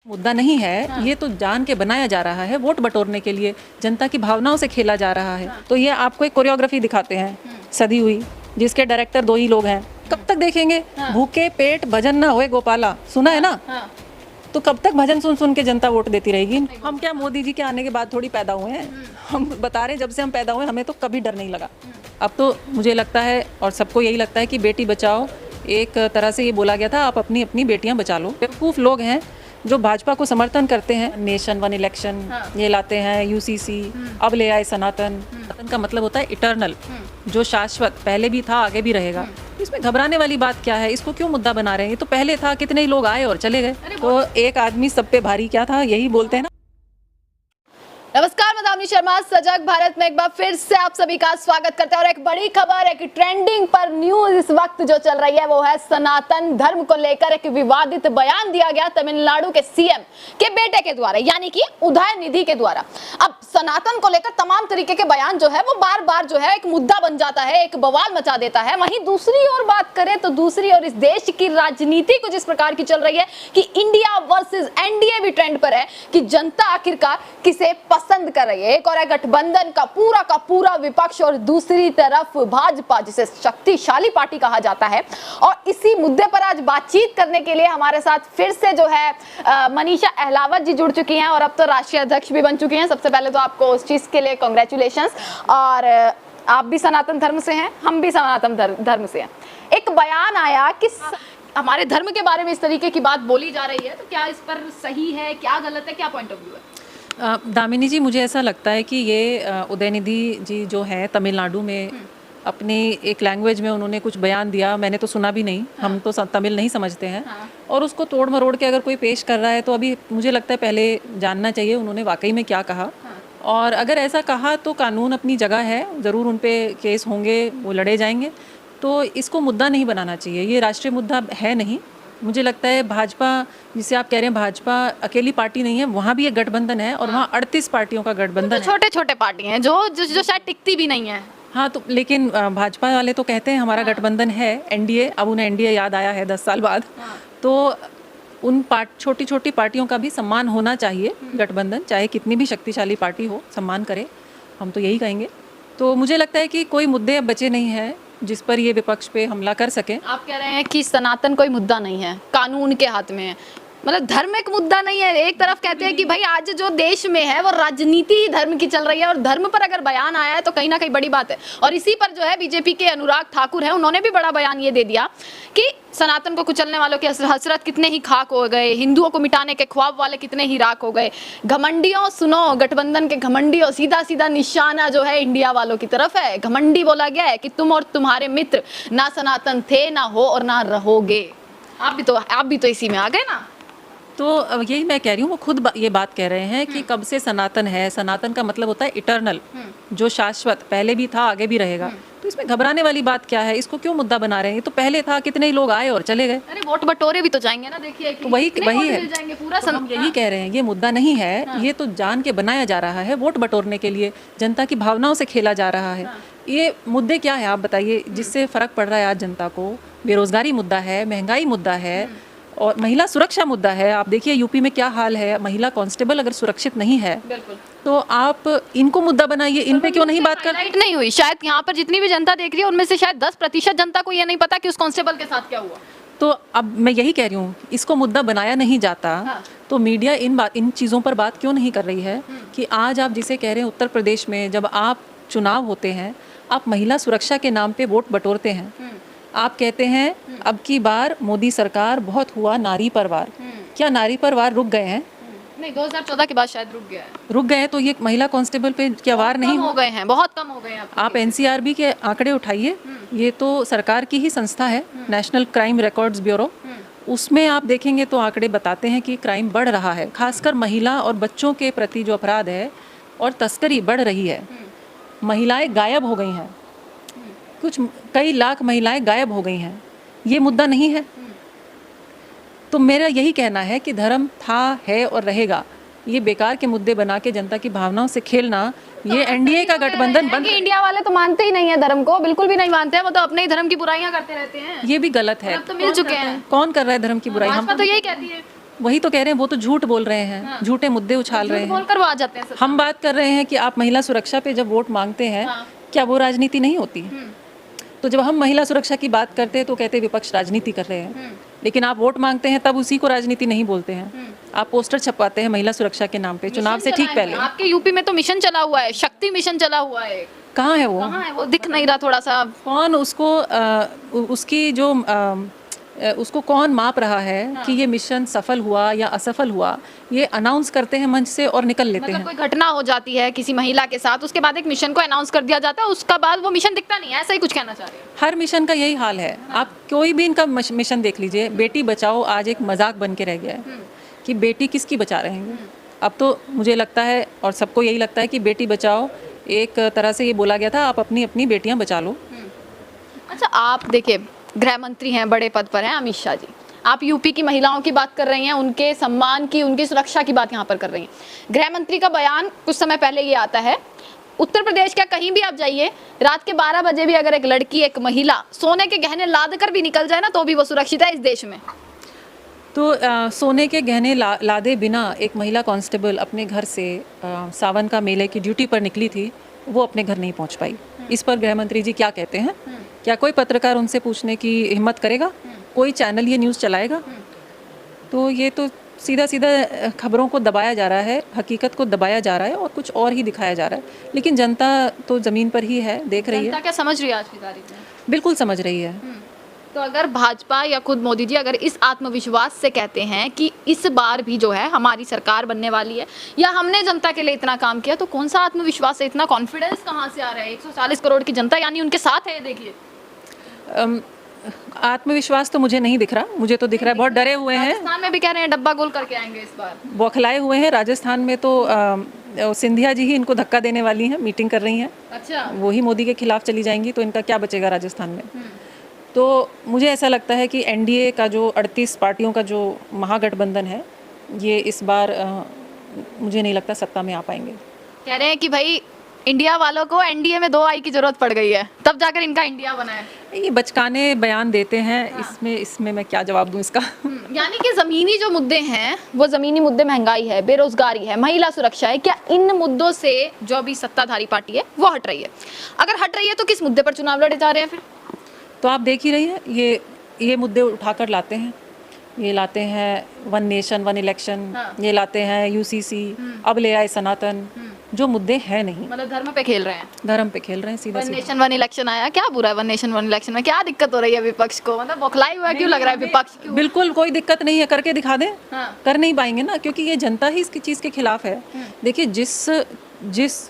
मुद्दा नहीं है। हाँ। ये तो जान के बनाया जा रहा है, वोट बटोरने के लिए जनता की भावनाओं से खेला जा रहा है। हाँ। तो ये आपको एक कोरियोग्राफी दिखाते हैं सदी हुई, जिसके डायरेक्टर 2 ही लोग हैं। कब तक देखेंगे? हाँ। भूखे पेट भजन ना होए गोपाला, सुना है ना? हाँ। तो कब तक भजन सुन सुन के जनता वोट देती रहेगी? हम क्या मोदी जी के आने के बाद थोड़ी पैदा हुए हैं? हम बता रहे हैं जब से हम पैदा हुए हमें तो कभी डर नहीं लगा। अब तो मुझे लगता है और सबको यही लगता है कि बेटी बचाओ, एक तरह से ये बोला गया था आप अपनी अपनी बेटियां बचा लो। बेवकूफ़ लोग हैं जो भाजपा को समर्थन करते हैं। नेशन वन इलेक्शन ये लाते हैं, यूसीसी, अब ले आए सनातन। सनातन का मतलब होता है इटर्नल, जो शाश्वत, पहले भी था आगे भी रहेगा। इसमें घबराने वाली बात क्या है? इसको क्यों मुद्दा बना रहे हैं? ये तो पहले था, कितने ही लोग आए और चले गए। तो एक आदमी सब पे भारी क्या था, यही बोलते हैं ना। नमस्कार, मैं दामिनी शर्मा, सजग भारत में एक बार फिर से आप सभी का स्वागत करते हैं। और एक बड़ी खबर, एक ट्रेंडिंग पर न्यूज इस वक्त जो चल रही है वो है सनातन धर्म को लेकर एक विवादित बयान दिया गया तमिलनाडु के सीएम के बेटे के द्वारा, यानी कि उदयनिधि के द्वारा। अब सनातन को लेकर तमाम तरीके के बयान जो है वो बार बार जो है एक मुद्दा बन जाता है, एक बवाल मचा देता है। वहीं दूसरी ओर बात करें तो दूसरी ओर इस देश की राजनीति कुछ इस प्रकार की चल रही है कि इंडिया वर्सेस एनडीए भी ट्रेंड पर है कि जनता आखिरकार किसे पसंद कर रही है। एक और है गठबंधन का पूरा विपक्ष और दूसरी तरफ भाजपा, जिसे शक्तिशाली पार्टी कहा जाता है। और इसी मुद्दे पर आज बातचीत करने के लिए हमारे साथ फिर से जो है मनीषा अहलावत जी जुड़ चुकी हैं और अब तो राष्ट्रीय अध्यक्ष भी बन चुकी हैं। सबसे पहले तो आपको उस चीज के लिए कांग्रेचुलेशंस। और आप भी सनातन धर्म से हैं, हम भी सनातन धर्म से हैं। एक बयान आया कि हमारे धर्म के बारे में इस तरीके की बात बोली जा रही है, तो क्या इस पर सही है, क्या गलत है, क्या पॉइंट ऑफ व्यू है? दामिनी जी, मुझे ऐसा लगता है कि ये उदयनिधि जी जो है तमिलनाडु में अपनी एक लैंग्वेज में उन्होंने कुछ बयान दिया, मैंने तो सुना भी नहीं। हाँ। हम तो तमिल नहीं समझते हैं। हाँ। और उसको तोड़ मरोड़ के अगर कोई पेश कर रहा है तो अभी मुझे लगता है पहले जानना चाहिए उन्होंने वाकई में क्या कहा। हाँ। और अगर ऐसा कहा तो कानून अपनी जगह है, ज़रूर उन पर केस होंगे, वो लड़े जाएंगे। तो इसको मुद्दा नहीं बनाना चाहिए, ये राष्ट्रीय मुद्दा है नहीं। मुझे लगता है भाजपा, जिसे आप कह रहे हैं भाजपा अकेली पार्टी नहीं है, वहाँ भी एक गठबंधन है और वहाँ 38 पार्टियों का गठबंधन है। छोटे छोटे पार्टी हैं जो शायद टिकती भी नहीं है। हाँ, तो लेकिन भाजपा वाले तो कहते हैं हमारा गठबंधन है एनडीए। अब उन्हें एनडीए याद आया है 10 साल बाद। तो उन छोटी छोटी पार्टियों का भी सम्मान होना चाहिए। गठबंधन चाहे कितनी भी शक्तिशाली पार्टी हो, सम्मान करे, हम तो यही कहेंगे। तो मुझे लगता है कि कोई मुद्दे अब बचे नहीं हैं जिस पर ये विपक्ष पे हमला कर सके। आप कह रहे हैं कि सनातन कोई मुद्दा नहीं है, कानून के हाथ में है, मतलब धर्म एक मुद्दा नहीं है। एक तरफ कहते हैं कि भाई आज जो देश में है वो राजनीति ही धर्म की चल रही है और धर्म पर अगर बयान आया है तो कहीं ना कहीं बड़ी बात है। और इसी पर जो है बीजेपी के अनुराग ठाकुर हैं, उन्होंने भी बड़ा बयान ये दे दिया कि सनातन को कुचलने वालों की हसरत कितने ही खाक हो गए, हिंदुओं को मिटाने के ख्वाब वाले कितने ही राख हो गए। घमंडियों सुनो, गठबंधन के घमंडियों, सीधा सीधा निशाना जो है इंडिया वालों की तरफ है। घमंडी बोला गया है कि तुम और तुम्हारे मित्र ना सनातन थे, ना हो और ना रहोगे। आप भी तो इसी में आ गए ना। तो यही मैं कह रही हूँ, वो खुद ये बात कह रहे हैं कि कब से सनातन है। सनातन का मतलब होता है इटर्नल, जो शाश्वत, पहले भी था आगे भी रहेगा। तो इसमें घबराने वाली बात क्या है? इसको क्यों मुद्दा बना रहे हैं? ये तो पहले था, कितने ही लोग आए और चले गए। अरे वोट बटोरे भी तो जाएंगे ना, देखिए तो वही है, पूरा तो हम यही कह रहे हैं, ये मुद्दा नहीं है। हाँ। ये तो जान के बनाया जा रहा है, वोट बटोरने के लिए जनता की भावनाओं से खेला जा रहा है। हाँ। ये मुद्दे क्या है आप बताइए जिससे फर्क पड़ रहा है आज जनता को? बेरोजगारी मुद्दा है, महंगाई मुद्दा है और महिला सुरक्षा मुद्दा है। आप देखिए यूपी में क्या हाल है, महिला कांस्टेबल अगर सुरक्षित नहीं है तो आप इनको मुद्दा बनाइए, इन पे क्यों नहीं बात कर? हाईलाइट नहीं हुई शायद यहाँ पर जितनी भी जनता देख रही है उनमें से शायद 10% जनता को ये नहीं पता कि उस कांस्टेबल के साथ क्या हुआ। तो अब मैं यही कह रही हूँ, इसको मुद्दा बनाया नहीं जाता। हाँ। तो मीडिया इन चीज़ों पर बात क्यों नहीं कर रही है कि आज आप जिसे कह रहे हैं उत्तर प्रदेश में जब आप चुनाव होते हैं, आप महिला सुरक्षा के नाम पे वोट बटोरते हैं। आप कहते हैं अब की बार मोदी सरकार बहुत हुआ नारी पर वार। क्या नारी पर वार रुक गए हैं? नहीं, 2014 के बाद शायद रुक गया है। तो ये महिला कांस्टेबल पे क्या वार नहीं हो गए हैं? बहुत कम हो गए हैं। आप एनसीआरबी के आंकड़े उठाइए, ये तो सरकार की ही संस्था है, नेशनल क्राइम रिकॉर्ड्स ब्यूरो। उसमें आप देखेंगे तो आंकड़े बताते हैं कि क्राइम बढ़ रहा है, खासकर महिला और बच्चों के प्रति जो अपराध है और तस्करी बढ़ रही है। महिलाएं गायब हो गई हैं, कई लाख महिलाएं गायब हो गई हैं। ये मुद्दा नहीं है। तो मेरा यही कहना है कि धर्म था, है और रहेगा। ये बेकार के मुद्दे बना के जनता की भावनाओं से खेलना, ये एनडीए का गठबंधन बंद। इंडिया वाले तो मानते ही नहीं है धर्म को, बिल्कुल भी नहीं मानते हैं। वो तो अपने ही धर्म की बुराइयां करते रहते हैं। ये भी गलत है। अब तो मिल चुके हैं। कौन कर रहा है धर्म की बुराई? हम तो यही कहती है। वही तो कह रहे हैं, वो तो झूठ बोल रहे हैं, झूठे मुद्दे उछाल रहे हैं। बोलकर वो आ जाते हैं सत्ता हम बात कर रहे हैं कि आप महिला सुरक्षा पे जब वोट मांगते हैं, क्या वो राजनीति नहीं होती? तो जब हम महिला सुरक्षा की बात करते हैं तो कहते हैं विपक्ष राजनीति कर रहे हैं, लेकिन आप वोट मांगते हैं तब उसी को राजनीति नहीं बोलते हैं। आप पोस्टर छपवाते हैं महिला सुरक्षा के नाम पे चुनाव से ठीक पहले। आपके यूपी में तो मिशन चला हुआ है, शक्ति मिशन चला हुआ है, कहाँ है वो? कहाँ है वो? दिख नहीं रहा थोड़ा सा। कौन उसको उसकी जो उसको कौन माप रहा है कि ये मिशन सफल हुआ या असफल हुआ? ये अनाउंस करते हैं मंच से और निकल लेते हैं। कोई घटना हो जाती है किसी महिला के साथ, उसके बाद एक मिशन को अनाउंस कर दिया जाता है, उसका बाद वो मिशन दिखता नहीं है, ऐसा ही कुछ कहना चाह रहे हैं? हर मिशन का यही हाल है। आप कोई भी इनका मिशन देख लीजिए, बेटी बचाओ आज एक मजाक बन के रह गया है कि बेटी किसकी बचा रहे हैं। अब तो मुझे लगता है और सबको यही लगता है कि बेटी बचाओ एक तरह से ये बोला गया था, आप अपनी अपनी बेटियां बचा लो। अच्छा, आप देखिए गृह मंत्री हैं, बड़े पद पर हैं अमित शाह जी, आप यूपी की महिलाओं की बात कर रही हैं, उनके सम्मान की, उनकी सुरक्षा की बात यहाँ पर कर रही हैं। गृह मंत्री का बयान कुछ समय पहले ये आता है, उत्तर प्रदेश क्या कहीं भी आप जाइए, रात के 12 बजे भी अगर एक लड़की, एक महिला सोने के गहने लाद कर भी निकल जाए ना, तो भी वो सुरक्षित है इस देश में। तो सोने के गहने लादे बिना एक महिला कांस्टेबल अपने घर से सावन का मेले की ड्यूटी पर निकली थी, वो अपने घर नहीं पहुंच पाई। इस पर गृह मंत्री जी क्या कहते हैं? क्या कोई पत्रकार उनसे पूछने की हिम्मत करेगा? कोई चैनल ये न्यूज़ चलाएगा? तो ये तो सीधा सीधा खबरों को दबाया जा रहा है, हकीकत को दबाया जा रहा है और कुछ और ही दिखाया जा रहा है। लेकिन जनता तो ज़मीन पर ही है, देख रही है। जनता क्या समझ रही है आज की तारीख में? बिल्कुल समझ रही है। तो अगर भाजपा या खुद मोदी जी अगर इस आत्मविश्वास से कहते हैं कि इस बार भी जो है हमारी सरकार बनने वाली है या हमने जनता के लिए इतना काम किया, तो कौन सा आत्मविश्वास है? इतना कॉन्फिडेंस कहाँ से आ रहा है? 140 करोड़ की जनता यानी उनके साथ है, देखिए। आत्मविश्वास तो मुझे नहीं दिख रहा, मुझे तो दिख रहा है बहुत डरे हुए हैं। राजस्थान में भी कह रहे हैं डब्बा गोल करके आएंगे इस बार, बौखलाए हुए हैं। राजस्थान में तो सिंधिया जी ही इनको धक्का देने वाली हैं, मीटिंग कर रही हैं। अच्छा, वही मोदी के खिलाफ चली जाएंगी तो इनका क्या बचेगा राजस्थान में। तो मुझे ऐसा लगता है कि एनडीए का जो 38 पार्टियों का जो महागठबंधन है, ये इस बार मुझे नहीं लगता सत्ता में आ पाएंगे। कह रहे हैं कि भाई इंडिया वालों को एनडीए में 2 आई की जरूरत पड़ गई है, तब जाकर इनका इंडिया बना है। ये बचकाने बयान देते हैं। इसमें मैं क्या जवाब दूं इसका? यानी कि ज़मीनी जो मुद्दे हैं, वो ज़मीनी मुद्दे महंगाई है, बेरोजगारी है, महिला सुरक्षा है, क्या इन मुद्दों से जो अभी सत्ताधारी पार्टी है वो हट रही है? अगर हट रही है तो किस मुद्दे पर चुनाव लड़े जा रहे हैं फिर? तो आप देख ही रही हैं, ये मुद्दे उठाकर लाते हैं। ये लाते हैं वन नेशन वन इलेक्शन, ये लाते हैं यूसीसी, अब ले आए सनातन, जो मुद्दे हैं नहीं। मतलब धर्म पे खेल रहे हैं, धर्म पे खेल रहे हैं सीधा वन सीधा। नेशन वन इलेक्शन आया, क्या बुरा है वन नेशन वन इलेक्शन में? क्या दिक्कत हो रही है विपक्ष को? मतलब बौखलाई हुआ क्यों लग रहा है विपक्ष क्यों? बिल्कुल कोई दिक्कत नहीं है, करके दिखा दें। हाँ। कर नहीं पाएंगे ना, क्योंकि ये जनता ही इसकी चीज़ के खिलाफ है। देखिए जिस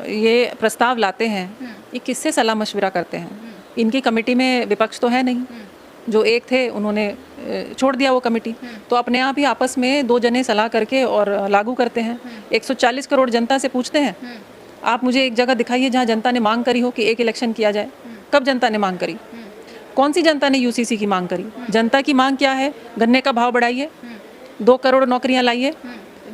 ये प्रस्ताव लाते हैं, ये किससे सलाह मशविरा करते हैं? इनकी कमेटी में विपक्ष तो है नहीं, जो एक थे उन्होंने छोड़ दिया वो कमेटी, तो अपने आप ही आपस में 2 जने सलाह करके और लागू करते हैं। 140 करोड़ जनता से पूछते हैं, आप मुझे एक जगह दिखाइए जहां जनता ने मांग करी हो कि एक इलेक्शन किया जाए। कब जनता ने मांग करी? कौन सी जनता ने यूसीसी की मांग करी? जनता की मांग क्या है? गन्ने का भाव बढ़ाइए, 2 करोड़ नौकरियां लाइए,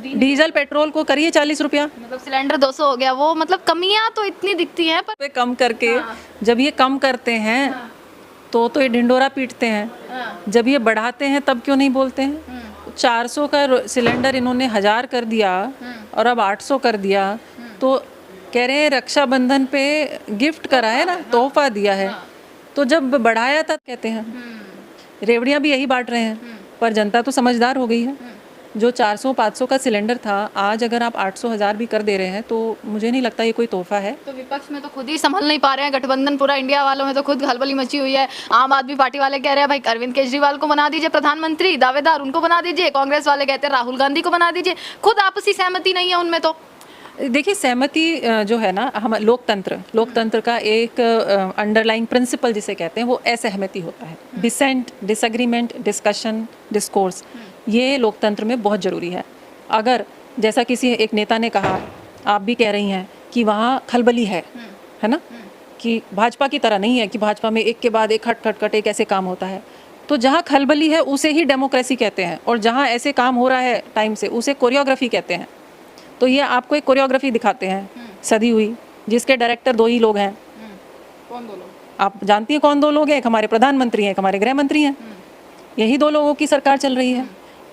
डीजल पेट्रोल को करिए 40 रुपया, मतलब सिलेंडर 200 हो गया। वो मतलब कमियां तो इतनी दिखती हैं पर कम करके जब ये कम करते हैं तो ये ढिंडोरा पीटते हैं। जब ये बढ़ाते हैं तब क्यों नहीं बोलते हैं? 400 का सिलेंडर इन्होंने 1000 कर दिया और अब 800 कर दिया, तो कह रहे हैं रक्षाबंधन पे गिफ्ट करा है ना, तोहफा दिया है। तो जब बढ़ाया था कहते हैं रेवड़ियाँ भी यही बांट रहे हैं, पर जनता तो समझदार हो गई है। जो 400-500 का सिलेंडर था, आज अगर आप 800-1000 भी कर दे रहे हैं तो मुझे नहीं लगता ये कोई तोहफा है। तो विपक्ष में तो खुद ही संभल नहीं पा रहे हैं, गठबंधन पूरा इंडिया वालों में तो खुद खलबली मची हुई है। आम आदमी पार्टी वाले कह रहे हैं भाई अरविंद केजरीवाल को बना दीजिए प्रधानमंत्री, दावेदार उनको बना दीजिए। कांग्रेस वाले कहते हैं राहुल गांधी को बना दीजिए। खुद आपसी सहमति नहीं है उनमें। तो देखिए सहमति जो है ना, हम लोकतंत्र का एक अंडरलाइंग प्रिंसिपल जिसे कहते हैं वो असहमति होता है। डिसेंट, डिसएग्रीमेंट, डिस्कशन, डिस्कोर्स, ये लोकतंत्र में बहुत ज़रूरी है। अगर जैसा किसी एक नेता ने कहा, आप भी कह रही हैं कि वहाँ खलबली है ना, कि भाजपा की तरह नहीं है कि भाजपा में एक के बाद एक खट एक ऐसे काम होता है। तो जहाँ खलबली है उसे ही डेमोक्रेसी कहते हैं, और जहाँ ऐसे काम हो रहा है टाइम से उसे कोरियोग्राफी कहते हैं। तो ये आपको एक कोरियोग्राफी दिखाते हैं सदी हुई, जिसके डायरेक्टर 2 ही लोग हैं। कौन 2 लोग? आप जानती हैं कौन 2 लोग हैं? एक हमारे प्रधानमंत्री हैं, एक हमारे गृह मंत्री हैं। यही 2 लोगों की सरकार चल रही है।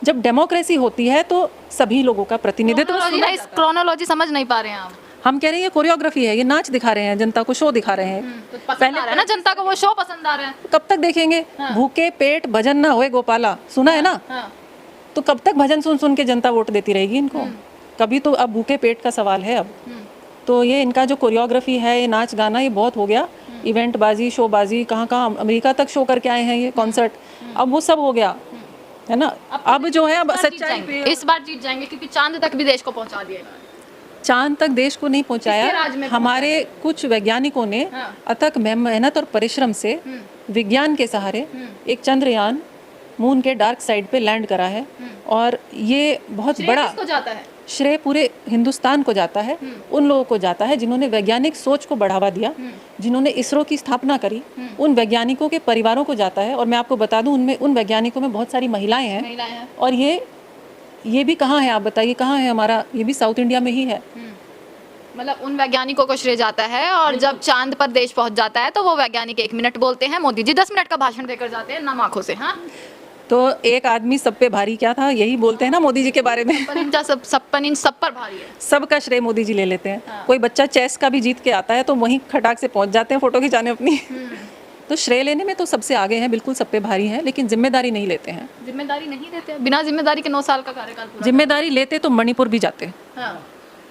जब डेमोक्रेसी होती है तो सभी लोगों का प्रतिनिधित्व क्रोनोलॉजी समझ नहीं पा रहे हैं आप। हम कह रहे हैं ये कोरियोग्राफी है, ये नाच दिखा रहे हैं जनता को, शो दिखा रहे हैं। तो पसंद आ रहा है ना जनता को, वो शो पसंद आ रहा है। कब तक देखेंगे? भूखे पेट भजन ना होए गोपाला, सुना है ना? तो कब तक भजन सुन सुन के जनता वोट देती रहेगी इनको? कभी तो अब भूखे पेट का सवाल है अब। तो ये इनका जो कोरियोग्राफी है, ये नाच गाना, ये बहुत हो गया। इवेंट बाजी, शो बाजी, कहाँ कहाँ अमेरिका तक शो करके आए हैं ये कॉन्सर्ट, अब वो सब हो गया है ना। अब जो है अब सच्चाई पे इस बार जीत जाएंगे, क्योंकि चांद तक भी देश को पहुंचा दिया। चांद तक देश को नहीं किसके पहुंचाया, राज में हमारे कुछ वैज्ञानिकों ने अथक मेहनत और परिश्रम से विज्ञान के सहारे एक चंद्रयान मून के डार्क साइड पे लैंड करा है। और ये बहुत बड़ा किसको जाता है? श्रेय पूरे हिंदुस्तान को जाता है, उन लोगों को जाता है जिन्होंने वैज्ञानिक सोच को बढ़ावा दिया, जिन्होंने इसरो की स्थापना करी, उन वैज्ञानिकों के परिवारों को जाता है। और मैं आपको बता दूं, उनमें उन वैज्ञानिकों में बहुत सारी महिलाएं हैं। और ये भी कहाँ है, आप बताइए कहाँ है हमारा? ये भी साउथ इंडिया में ही है। मतलब उन वैज्ञानिकों को श्रेय जाता है। और जब चांद पर देश पहुंच जाता है तो वो वैज्ञानिक 1 मिनट बोलते हैं, मोदी जी 10 मिनट का भाषण देकर जाते हैं नम आंखों से। हाँ, तो एक आदमी सब पे भारी, क्या था, यही बोलते हैं ना मोदी जी के बारे में। सब पर भारी है, सबका श्रेय मोदी जी ले लेते हैं। कोई बच्चा चेस का भी जीत के आता है तो वहीं खटाक से पहुंच जाते हैं फोटो खिंचाने अपनी। तो श्रेय लेने में तो सबसे आगे हैं, बिल्कुल सब पे भारी हैं, लेकिन जिम्मेदारी नहीं लेते हैं। जिम्मेदारी नहीं लेते हैं। बिना जिम्मेदारी के 9 साल का कार्यकाल पूरा। जिम्मेदारी लेते तो मणिपुर भी जाते।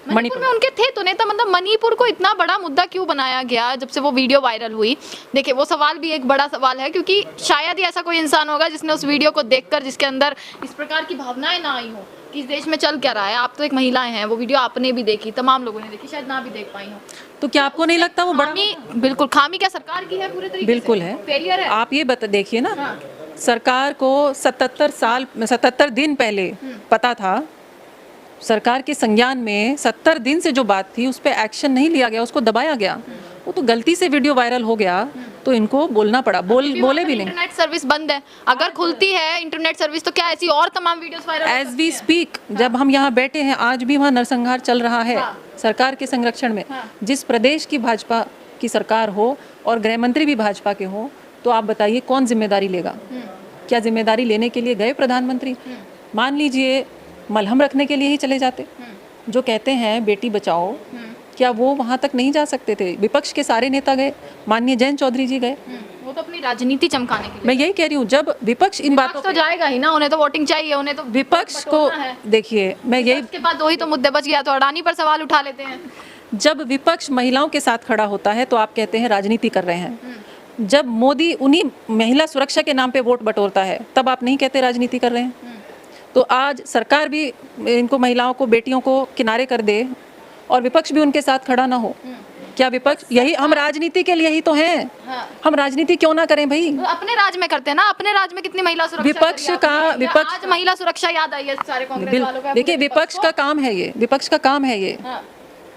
मणिपुर में उनके थे तो नेता, मतलब मणिपुर को इतना बड़ा मुद्दा क्यों बनाया गया जब से वो वीडियो वायरल हुई? देखिए, वो सवाल भी एक बड़ा सवाल है, क्योंकि शायद ही ऐसा कोई इंसान होगा जिसने उस वीडियो को देखकर, जिसके अंदर इस प्रकार की भावनाएं ना आई हो कि इस देश में चल क्या रहा है। आप तो एक महिलाएं हैं, वो वीडियो आपने भी देखी, तमाम लोगों ने देखी, शायद ना भी देख पाई हो। तो क्या आपको नहीं लगता वो बड़ा? बिल्कुल खामी क्या सरकार की है? पूरे तरीके बिल्कुल है, फेलियर है। आप ये देखिए ना, सरकार को 77 दिन पहले पता था, सरकार के संज्ञान में 70 दिन से जो बात थी उस पर एक्शन नहीं लिया गया, उसको दबाया गया। वो तो गलती से वीडियो वायरल हो गया तो इनको बोलना पड़ा। बोले भी नहीं। इंटरनेट सर्विस बंद है, अगर खुलती है इंटरनेट सर्विस तो क्या ऐसी और तमाम videos viral? As we speak, जब हम यहाँ बैठे हैं, आज भी वहाँ नरसंहार चल रहा है सरकार के संरक्षण में। जिस प्रदेश की भाजपा की सरकार हो और गृह मंत्री भी भाजपा के हो, तो आप बताइए कौन जिम्मेदारी लेगा? क्या जिम्मेदारी लेने के लिए गए प्रधानमंत्री? मान लीजिए मलहम रखने के लिए ही चले जाते। जो कहते हैं बेटी बचाओ, क्या वो वहाँ तक नहीं जा सकते थे? विपक्ष के सारे नेता गए, माननीय जयंत चौधरी जी गए। वो तो अपनी राजनीति चमकाने के लिए। मैं यही कह रही हूँ, जब विपक्ष इन बातों तो जाएगा ही ना, उन्हें तो वोटिंग चाहिए, उन्हें तो विपक्ष को देखिए, मैं यही के बाद 2 ही तो मुद्दे बच गया, तो अडानी पर सवाल उठा लेते हैं। जब विपक्ष महिलाओं के साथ खड़ा होता है तो आप कहते हैं राजनीति कर रहे हैं। जब मोदी उन्हीं महिला सुरक्षा के नाम पे वोट बटोरता है तब आप नहीं कहते राजनीति कर रहे हैं। तो आज सरकार भी इनको, महिलाओं को, बेटियों को किनारे कर दे और विपक्ष भी उनके साथ खड़ा ना हो। क्या विपक्ष, यही हम राजनीति के लिए ही तो हैं। हम राजनीति क्यों ना करें भाई? अपने राज्य में करते हैं ना, अपने राज्य में कितनी महिला सुरक्षा? विपक्ष आज महिला सुरक्षा याद आई है सारे कांग्रेस वालों को। देखिए, विपक्ष का काम है ये, विपक्ष का काम है ये।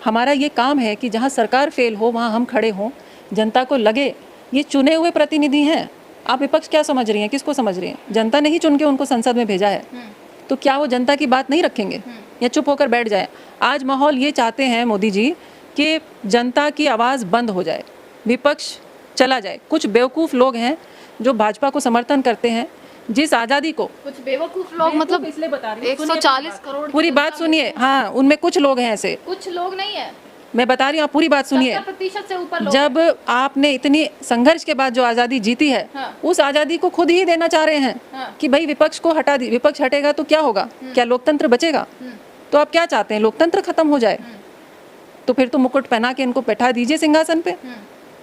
हमारा ये काम है कि जहाँ सरकार फेल हो वहाँ हम खड़े हों, जनता को लगे ये चुने हुए प्रतिनिधि हैं। आप विपक्ष क्या समझ रही हैं, किसको समझ रही हैं? जनता ने ही चुन के उनको संसद में भेजा है, तो क्या वो जनता की बात नहीं रखेंगे या चुप होकर बैठ जाए? आज माहौल ये चाहते हैं मोदी जी कि जनता की आवाज़ बंद हो जाए, विपक्ष चला जाए। कुछ बेवकूफ़ लोग हैं जो भाजपा को समर्थन करते हैं, जिस आज़ादी को, कुछ बेवकूफ़ लोग, मतलब इसलिए बता रही हूं, 140 करोड़ पूरी बात सुनिए। हाँ, उनमें कुछ लोग हैं ऐसे, कुछ लोग नहीं है, मैं बता रही हूँ, आप पूरी बात सुनिए। 70% से ऊपर लोग। जब आपने इतनी संघर्ष के बाद जो आज़ादी जीती है, उस आज़ादी को खुद ही देना चाह रहे हैं कि भाई विपक्ष को हटा दी, विपक्ष हटेगा तो क्या होगा? क्या लोकतंत्र बचेगा? तो आप क्या चाहते हैं, लोकतंत्र खत्म हो जाए? तो फिर तो मुकुट पहना के इनको बैठा दीजिए सिंहासन पे।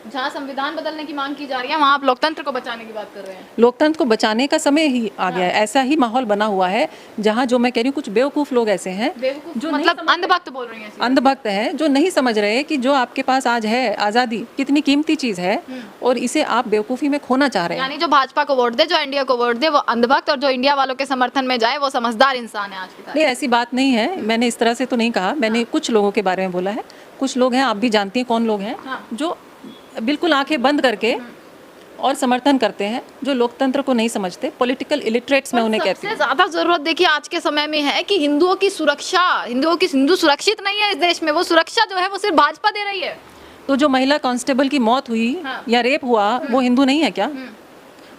जहाँ संविधान बदलने की मांग की जा रही है वहाँ आप लोकतंत्र को बचाने की बात कर रहे हैं। लोकतंत्र को बचाने का समय ही आ गया है। ऐसा ही माहौल बना हुआ है जहाँ, जो मैं कह रही हूँ, कुछ बेवकूफ़ लोग ऐसे हैं जो मतलब अंधभक्त बोल रही हैं, अंधभक्त हैं, जो नहीं समझ रहे कि जो आपके पास आज है आज़ादी कितनी कीमती चीज़ है और इसे आप बेवकूफ़ी में खोना चाह रहे हैं। यानी जो भाजपा को वोट दे, जो इंडिया को वोट दे, वो अंधभक्त, और जो इंडिया वालों के समर्थन में जाए वो समझदार इंसान है आज की तारीख। नहीं, ऐसी बात नहीं है, मैंने इस तरह से तो नहीं कहा। मैंने कुछ लोगों के बारे में बोला है। कुछ लोग हैं, आप भी जानती हैं कौन लोग हैं, जो बिल्कुल आंखें बंद करके और समर्थन करते हैं, जो लोकतंत्र को नहीं समझते, पॉलिटिकल इलिटरेट्स में उन्हें कहती हूँ। सबसे ज्यादा जरूरत देखिए आज के समय में है कि हिंदुओं की सुरक्षा, हिंदू सुरक्षित नहीं है इस देश में। वो सुरक्षा जो है वो सिर्फ भाजपा दे रही है। तो जो महिला कांस्टेबल की मौत हुई या रेप हुआ, वो हिंदू नहीं है क्या?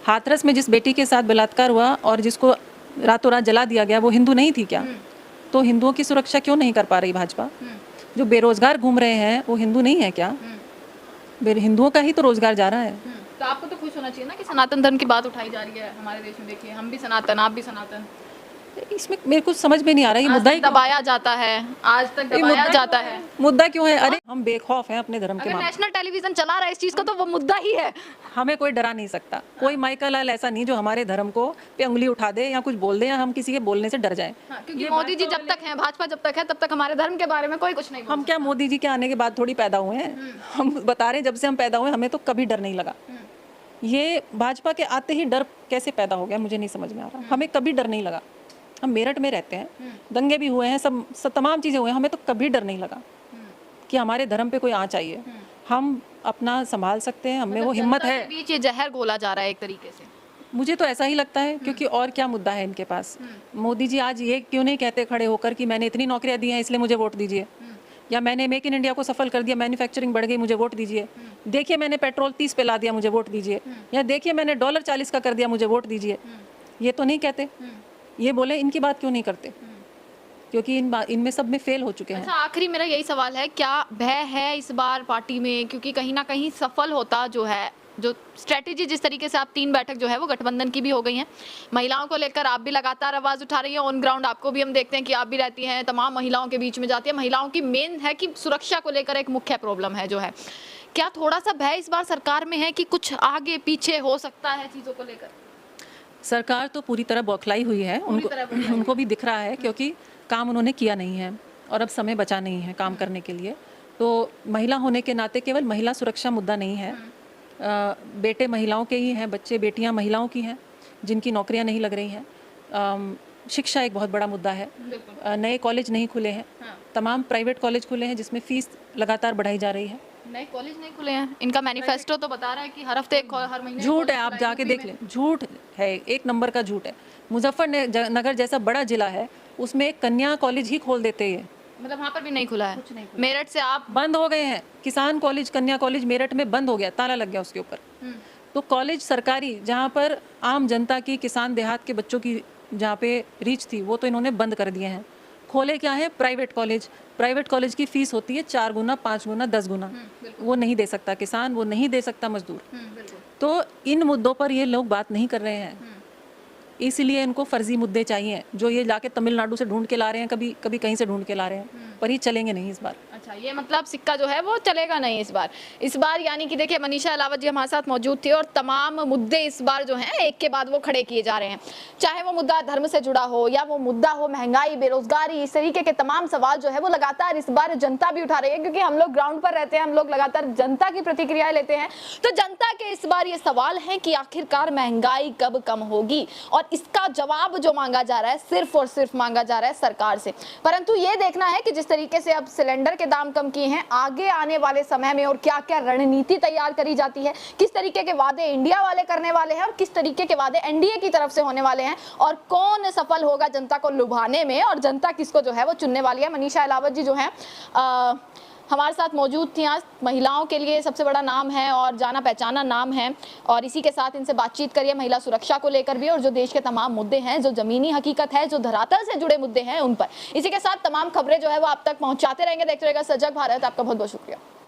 हाथरस में जिस बेटी के साथ बलात्कार हुआ और जिसको रातों रात जला दिया गया, वो हिंदू नहीं थी क्या? तो हिंदुओं की सुरक्षा क्यों नहीं कर पा रही भाजपा? जो बेरोजगार घूम रहे हैं वो हिंदू नहीं है क्या? हिंदुओं का ही तो रोजगार जा रहा है। तो आपको तो खुश होना चाहिए ना कि सनातन धर्म की बात उठाई जा रही है हमारे देश में। देखिए हम भी सनातन, आप भी सनातन। इसमें मेरे को समझ में नहीं आ रहा, ये मुद्दा ही दबाया जाता है, आज तक दबाया जाता है। मुद्दा क्यों है? अरे हम बेखौफ हैं अपने धर्म के अगर मामले। नेशनल टेलीविजन चला रहा है इस चीज को तो वो मुद्दा ही है। हमें कोई डरा नहीं सकता, कोई माइकल लाल ऐसा नहीं जो हमारे धर्म को पे उंगली उठा दे या कुछ बोल दे या हम किसी के बोलने से डर जाएं। क्योंकि मोदी जी जब तक हैं, भाजपा जब तक है, तब तक हमारे धर्म के बारे में कोई कुछ नहीं बोल हम क्या मोदी जी के आने के बाद थोड़ी पैदा हुए हैं? हम बता रहे हैं जब से हम पैदा हुए हमें तो कभी डर नहीं लगा। ये भाजपा के आते ही डर कैसे पैदा हो गया मुझे नहीं समझ में आ रहा। हमें कभी डर नहीं लगा, हम मेरठ में रहते हैं, दंगे भी हुए हैं, सब तमाम चीज़ें हुए हैं, हमें तो कभी डर नहीं लगा कि हमारे धर्म पे कोई आँच आई है। हम अपना संभाल सकते हैं, हमें वो हिम्मत है। बीच ये जहर घोला जा रहा है एक तरीके से। मुझे तो ऐसा ही लगता है, क्योंकि और क्या मुद्दा है इनके पास? मोदी जी आज ये क्यों नहीं कहते खड़े होकर कि मैंने इतनी नौकरियां दी हैं इसलिए मुझे वोट दीजिए, या मैंने मेक इन इंडिया को सफल कर दिया, मैन्युफैक्चरिंग बढ़ गई, मुझे वोट दीजिए। देखिए मैंने पेट्रोल 30 पे ला दिया, मुझे वोट दीजिए। या देखिए मैंने डॉलर 40 का कर दिया, मुझे वोट दीजिए। ये तो नहीं कहते। ये बोले, इनकी बात क्यों नहीं करते? क्योंकि इनमें सब में फेल हो चुके हैं। अच्छा, आखिरी मेरा यही सवाल है, क्या भय है इस बार पार्टी में? क्योंकि कहीं ना कहीं सफल होता जो है, जो स्ट्रेटेजी जिस तरीके से आप 3 बैठक जो है वो गठबंधन की भी हो गई हैं, महिलाओं को लेकर आप भी लगातार आवाज उठा रही हैं, ऑन ग्राउंड आपको भी हम देखते हैं कि आप भी रहती हैं, तमाम महिलाओं के बीच में जाती है। महिलाओं की मेन है कि सुरक्षा को लेकर एक मुख्य प्रॉब्लम है जो है, क्या थोड़ा सा भय इस बार सरकार में है कि कुछ आगे पीछे हो सकता है चीजों को लेकर? सरकार तो पूरी तरह बौखलाई हुई है, उनको भी दिख रहा है, क्योंकि काम उन्होंने किया नहीं है और अब समय बचा नहीं है काम करने के लिए। तो महिला होने के नाते केवल महिला सुरक्षा मुद्दा नहीं है, बेटे महिलाओं के ही हैं, बच्चे बेटियां महिलाओं की हैं जिनकी नौकरियां नहीं लग रही हैं। शिक्षा एक बहुत बड़ा मुद्दा है, नए कॉलेज नहीं खुले हैं, तमाम प्राइवेट कॉलेज खुले हैं जिसमें फीस लगातार बढ़ाई जा रही है। नए कॉलेज नहीं खुले हैं, इनका मैनिफेस्टो तो बता रहा है कि हर हफ्ते हर महीने। झूठ है, आप जाके देख लें, झूठ है, एक नंबर का झूठ है। मुजफ्फरनगर जैसा बड़ा जिला है, उसमें एक कन्या कॉलेज ही खोल देते हैं, मतलब वहाँ पर भी नहीं खुला है। मेरठ से आप बंद हो गए हैं। किसान कॉलेज, कन्या कॉलेज मेरठ में बंद हो गया, ताला लग गया उसके ऊपर। तो कॉलेज सरकारी जहाँ पर आम जनता की, किसान देहात के बच्चों की जहाँ पे रीच थी, वो तो इन्होंने बंद कर दिए हैं। खोले क्या है? Private college. प्राइवेट कॉलेज की फीस होती है 4 गुना, 5 गुना, 10 गुना। वो नहीं दे सकता किसान, वो नहीं दे सकता मजदूर। तो इन मुद्दों पर ये लोग बात नहीं कर रहे हैं, इसलिए इनको फर्जी मुद्दे चाहिए जो ये जाके तमिलनाडु से ढूंढ के ला रहे हैं, कभी कभी कहीं से ढूंढ के ला रहे हैं, पर ये चलेंगे नहीं इस बार। अच्छा, ये मतलब सिक्का जो है वो चलेगा नहीं इस बार यानी कि देखिए मनीषा अलावत जी हमारे साथ मौजूद थी और तमाम मुद्दे इस बार जो हैं एक के बाद वो खड़े किए जा रहे हैं, चाहे वो मुद्दा धर्म से जुड़ा हो या वो मुद्दा हो महंगाई, बेरोजगारी, इस तरीके के तमाम सवाल जो है वो लगातार इस बार जनता भी उठा रही है, क्योंकि हम लोग ग्राउंड पर रहते हैं, हम लोग लगातार जनता की प्रतिक्रियाएं लेते हैं। तो जनता के इस बार ये सवाल है कि आखिरकार महंगाई कब कम होगी, और इसका जवाब जो मांगा जा रहा है सिर्फ और सिर्फ मांगा जा रहा है सरकार से। परंतु ये देखना है कि जिस तरीके से अब सिलेंडर के दाम कम किए हैं, आगे आने वाले समय में और क्या क्या रणनीति तैयार करी जाती है, किस तरीके के वादे इंडिया वाले करने वाले हैं और किस तरीके के वादे एनडीए की तरफ से होने वाले हैं, और कौन सफल होगा जनता को लुभाने में और जनता किसको जो है वो चुनने वाली है। मनीषा अलावत जी जो है हमारे साथ मौजूद थी। आज महिलाओं के लिए सबसे बड़ा नाम है और जाना पहचाना नाम है, और इसी के साथ इनसे बातचीत करिए महिला सुरक्षा को लेकर भी और जो देश के तमाम मुद्दे हैं, जो जमीनी हकीकत है, जो धरातल से जुड़े मुद्दे हैं उन पर। इसी के साथ तमाम खबरें जो है वो आप तक पहुंचाते रहेंगे। देखते रहिएगा सजग भारत। आपका बहुत बहुत शुक्रिया।